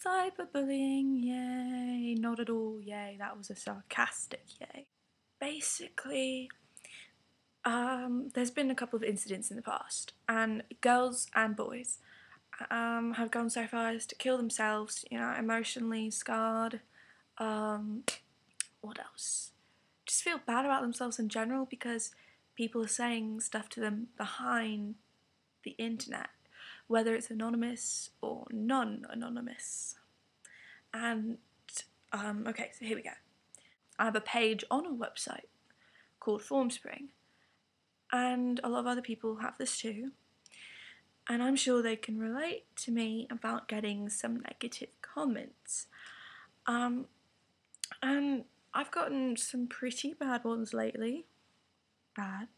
Cyberbullying, yay. Not at all, yay. That was a sarcastic yay. Basically, there's been a couple of incidents in the past, and girls and boys have gone so far as to kill themselves, you know, emotionally scarred. What else? Just feel bad about themselves in general because people are saying stuff to them behind the internet, whether it's anonymous or non-anonymous. And, okay, so here we go. I have a page on a website called Formspring, and a lot of other people have this too, and I'm sure they can relate to me about getting some negative comments. And I've gotten some pretty bad ones lately. Bad.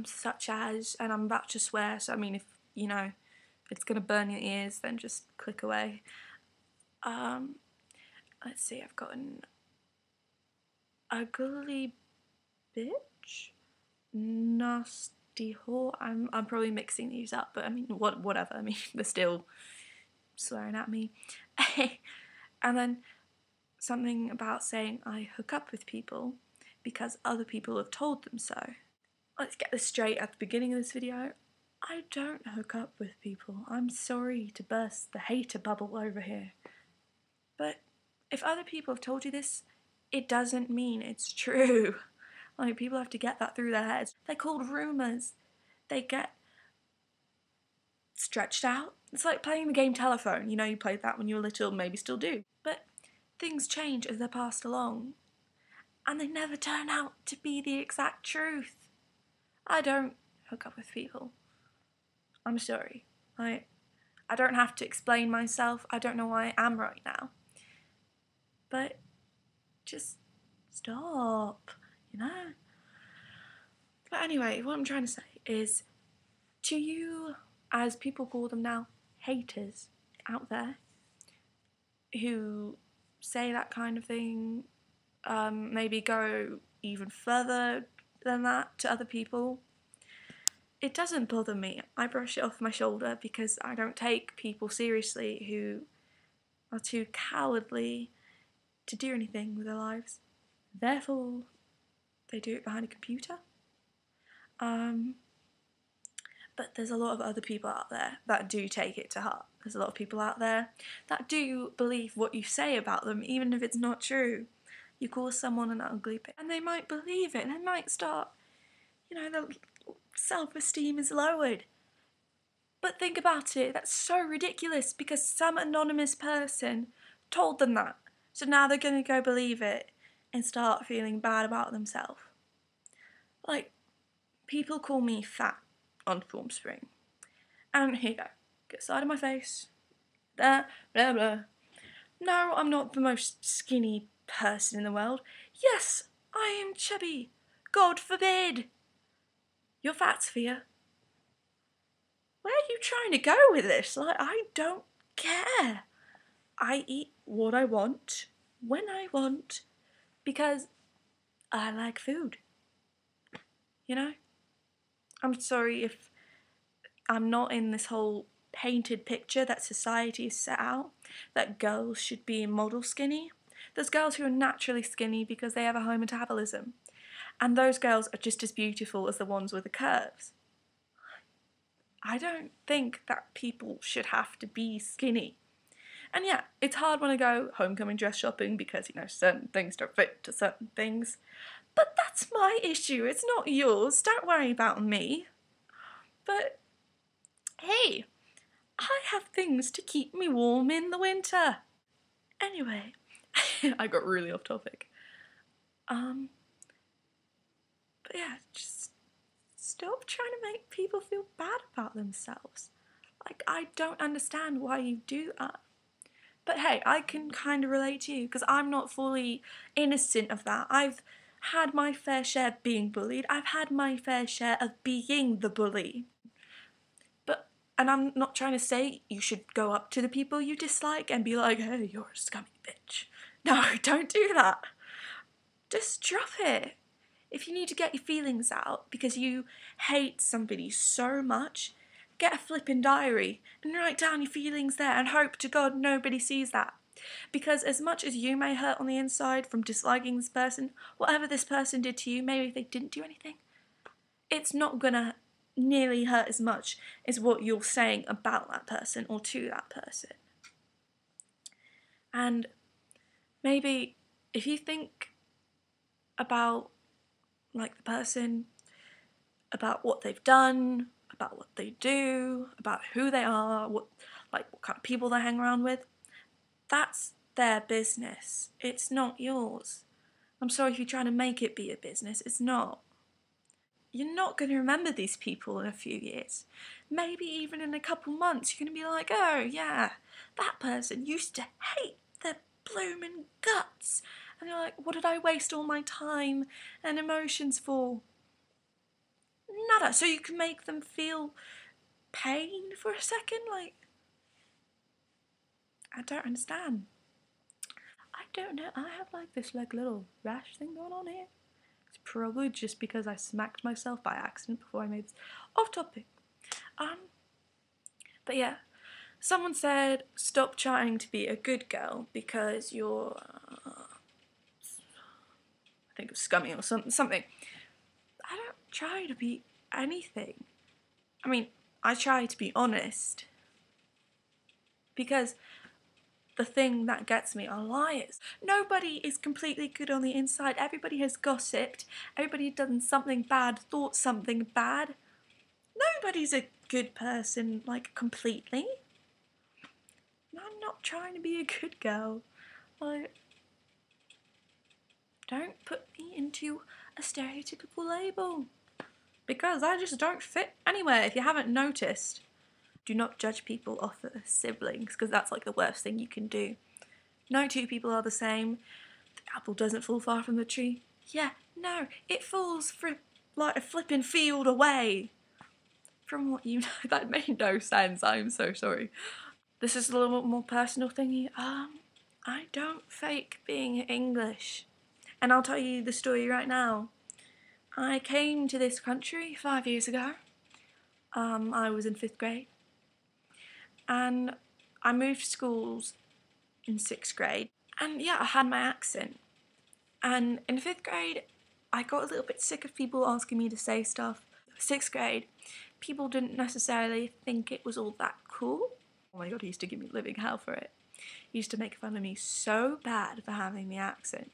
Such as, and I'm about to swear, so I mean, if, you know, it's gonna burn your ears, then just click away. Let's see, I've gotten ugly bitch, nasty whore. I'm probably mixing these up, but I mean, whatever. I mean, they're still swearing at me. And then something about saying I hook up with people because other people have told them so. Let's get this straight at the beginning of this video. I don't hook up with people. I'm sorry to burst the hater bubble over here. But if other people have told you this, it doesn't mean it's true. Like, people have to get that through their heads. They're called rumours. They get stretched out. It's like playing the game telephone. You know, you played that when you were little, maybe still do. But things change as they're passed along. And they never turn out to be the exact truth. I don't hook up with people. I'm sorry. I don't have to explain myself. I don't know why I am right now. But just stop, you know? But anyway, what I'm trying to say is, to you, as people call them now, haters out there, who say that kind of thing, maybe go even further than that to other people, it doesn't bother me. I brush it off my shoulder because I don't take people seriously who are too cowardly to do anything with their lives. Therefore, they do it behind a computer. But there's a lot of other people out there that do take it to heart. There's a lot of people out there that do believe what you say about them, even if it's not true. You call someone an ugly bitch, and they might believe it, and they might start, you know, their self-esteem is lowered. But think about it, that's so ridiculous because some anonymous person told them that. So now they're gonna go believe it and start feeling bad about themselves. Like, people call me fat on Formspring. And here you go. Get side of my face. Blah, blah, blah. No, I'm not the most skinny person in the world. Yes, I am chubby. God forbid. You're fat, Sophia. Where are you trying to go with this? Like, I don't care. I eat what I want, when I want, because I like food. You know? I'm sorry if I'm not in this whole painted picture that society has set out, that girls should be model skinny. There's girls who are naturally skinny because they have a high metabolism. And those girls are just as beautiful as the ones with the curves. I don't think that people should have to be skinny. And yeah, it's hard when I go homecoming dress shopping because, you know, certain things don't fit to certain things. But that's my issue, it's not yours. Don't worry about me. But hey, I have things to keep me warm in the winter. Anyway, I got really off topic. But yeah, just stop trying to make people feel bad about themselves. Like, I don't understand why you do that. But hey, I can kind of relate to you because I'm not fully innocent of that. I've had my fair share of being bullied. I've had my fair share of being the bully. And I'm not trying to say you should go up to the people you dislike and be like, hey, you're a scummy bitch. No, don't do that. Just drop it. If you need to get your feelings out because you hate somebody so much, Get a flipping diary and write down your feelings there and hope to God nobody sees that. Because as much as you may hurt on the inside from disliking this person, whatever this person did to you, maybe if they didn't do anything, it's not gonna nearly hurt as much as what you're saying about that person or to that person. And maybe if you think about like the person, about what they've done, about what they do, about who they are, what kind of people they hang around with, that's their business. It's not yours. I'm sorry if you're trying to make it be a business. It's not. You're not going to remember these people in a few years. Maybe even in a couple months, you're going to be like, oh yeah, that person used to hate their blooming guts. And you're like, what did I waste all my time and emotions for? Nada. So you can make them feel pain for a second? Like, I don't understand. I don't know. I have like this little rash thing going on here. It's probably just because I smacked myself by accident before I made this off topic. But yeah, someone said stop trying to be a good girl because you're, I think it was scummy or something. I don't try to be anything. I mean, I try to be honest because the thing that gets me are liars. Nobody is completely good on the inside. Everybody has gossiped. Everybody has done something bad, thought something bad. Nobody's a good person, like, completely. I'm not trying to be a good girl. Like, don't put me into a stereotypical label. Because I just don't fit anywhere, if you haven't noticed. Do not judge people off their siblings, because that's like the worst thing you can do. No two people are the same. The apple doesn't fall far from the tree. Yeah, no, it falls from like a flipping field away. From what you know, that made no sense. I'm so sorry. This is a little bit more personal thingy. I don't fake being English. And I'll tell you the story right now. I came to this country 5 years ago. I was in 5th grade. And I moved schools in 6th grade. And yeah, I had my accent. And in 5th grade, I got a little bit sick of people asking me to say stuff. 6th grade, people didn't necessarily think it was all that cool. Oh my god, he used to give me living hell for it. He used to make fun of me so bad for having the accent.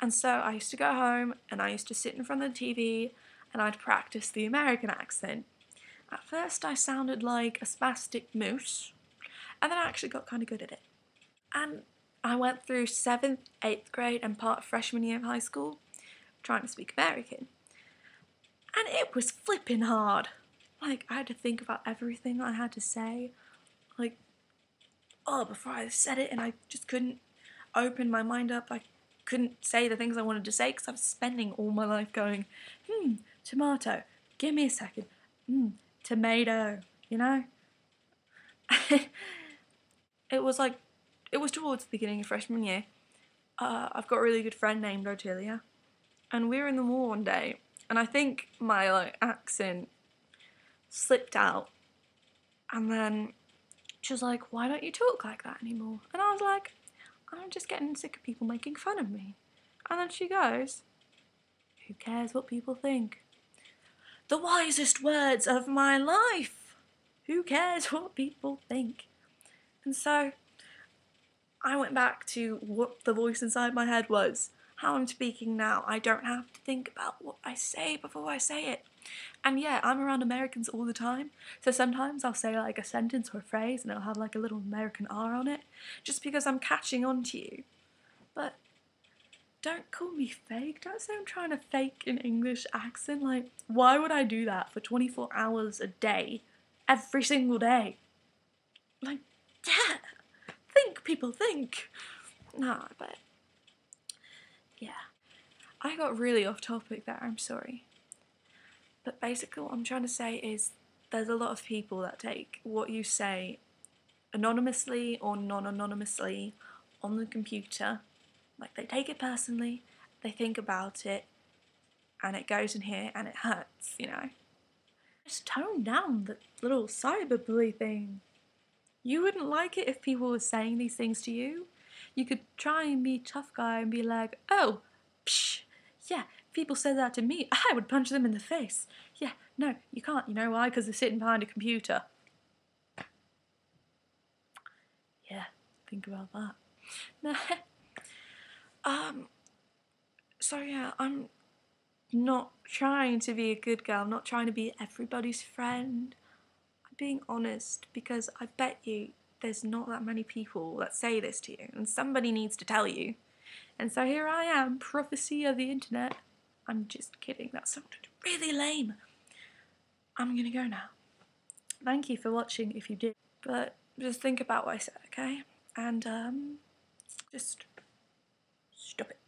And so I used to go home and I used to sit in front of the TV and I'd practice the American accent. At first I sounded like a spastic moose, and then I actually got kind of good at it. And I went through 7th, 8th grade and part of freshman year of high school trying to speak American. And it was flipping hard. Like, I had to think about everything I had to say. Like, before I said it, and I just couldn't open my mind up. I couldn't say the things I wanted to say because I was spending all my life going, tomato, give me a second, tomato, you know? It was towards the beginning of freshman year. I've got a really good friend named Otilia, and we were in the mall one day, and I think my accent slipped out, and then she was like, why don't you talk like that anymore? And I was like, I'm just getting sick of people making fun of me. And then she goes, who cares what people think? The wisest words of my life. Who cares what people think? And so I went back to what the voice inside my head was. How I'm speaking now, I don't have to think about what I say before I say it. And yeah, I'm around Americans all the time, so sometimes I'll say like a sentence or a phrase and it'll have like a little American R on it, just because I'm catching on to you. But don't call me fake. Don't say I'm trying to fake an English accent. Like, why would I do that for 24 hours a day, every single day? Like, yeah, think, people, think. Nah, but yeah. I got really off topic there, I'm sorry. But basically what I'm trying to say is there's a lot of people that take what you say anonymously or non-anonymously on the computer. Like, they take it personally, they think about it, and it goes in here and it hurts, you know? Just tone down the little cyberbully thing. You wouldn't like it if people were saying these things to you. You could try and be a tough guy and be like, oh, psh, yeah, if people said that to me, I would punch them in the face. Yeah, no, you can't. You know why? Because they're sitting behind a computer. Yeah, think about that. So yeah, I'm not trying to be a good girl. I'm not trying to be everybody's friend. I'm being honest because I bet you there's not that many people that say this to you, and somebody needs to tell you. And so here I am, prophecy of the internet. I'm just kidding, that sounded really lame. I'm gonna go now. Thank you for watching if you did. But just think about what I said, okay? And just stop it.